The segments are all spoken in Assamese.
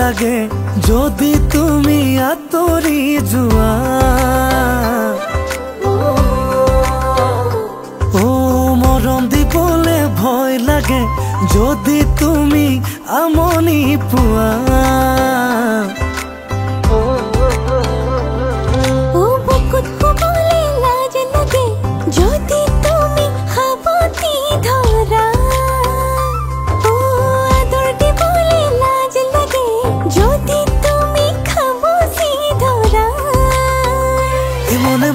লাগে যদি তুমি আঁতৰি যোৱা ও মৰম দিবলে ভয় লাগে যদি তুমি আমনি পোৱা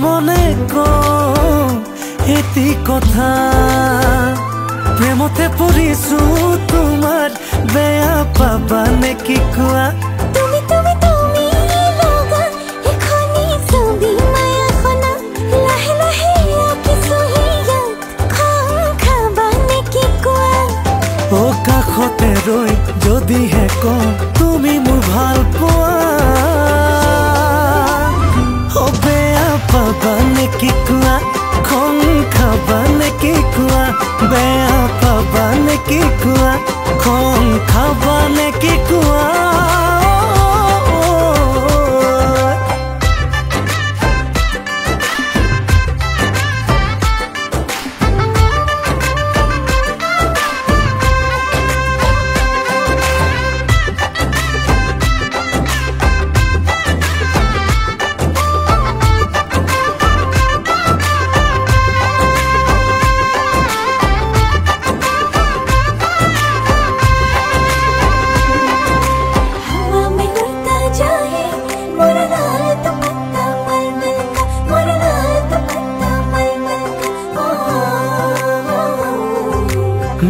মনে কওঁ এটি কথা প্ৰেমতে পৰিছো তোমাৰ বেয়া পাবা নেকি কোৱা তুমি তুমি তুমি লগা এখনি ছবি মায়াখনা লাহে লাহে আঁকিছো হিয়াত খাবা নেকি কোৱা ও কাষতে ৰৈ যদিহে কওঁ তুমি মোৰ ভাল পোৱা পাবা নেকি কোৱা খং খাবা নেকি কোৱা বেয়া পাবা নেকি কোৱা খং খাবা নেকি কোৱা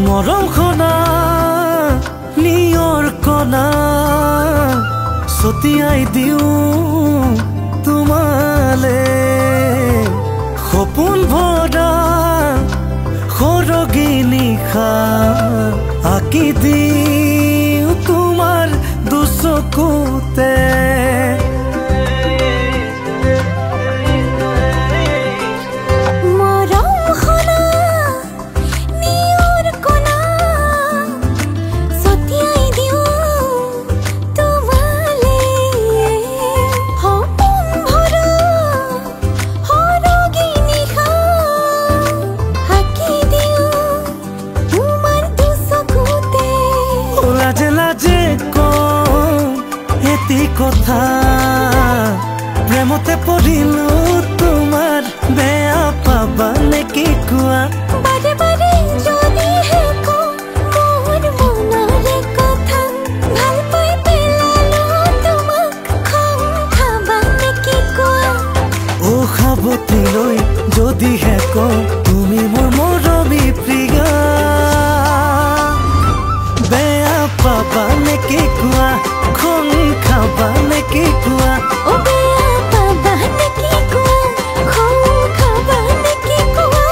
মৰম খনা নিয়ৰ কণা ছটিয়াই দিওঁ তোমালে সপোন ভৰা সৰগী নিশা আঁকি দিওঁ তোমাৰ দুচকুতে কথা প্ৰেমতে পৰিলো তোমাৰ বেয়া পাবা নেকি কোৱা বাৰে বাৰে যদিহে কওঁ মোৰ মনৰে কথা ভাল পাই পেলালো তোমাক খং খাবা নেকি কোৱা ও সাৱতি লৈ যদিহে কওঁ তুমি মোৰ মৰমী প্ৰিয়া বেয়া পাবা নেকি কোৱা খং খাবা নেকি কোৱা ও বেয়া পাবা নেকি কোৱা খং খাবা নেকি কোৱা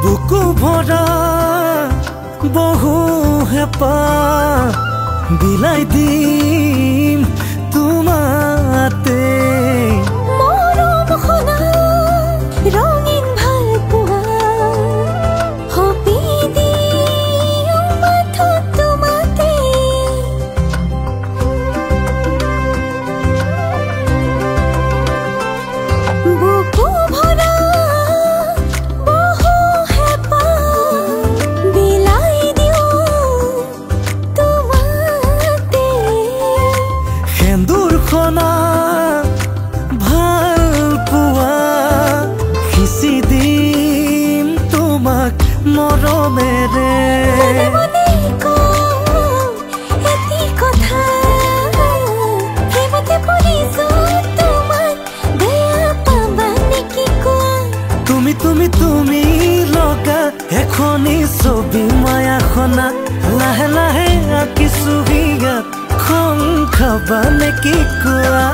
বুকু ভৰা বহু হেঁপাহ বিলাই দিম তোমাতে মৰম খনা ৰঙীন ভাল পোৱা সপি দিওঁ মাথোঁ তোমাতে বুকু ভৰা ভাল পোৱা সিঁচি দিম তোমাক মৰমেৰে তুমি তুমি তুমি লগা এখনি ছবি মায়াখনা লাহে লাহে আঁকিছো হিয়াত খন খাবা নে কি কোৱা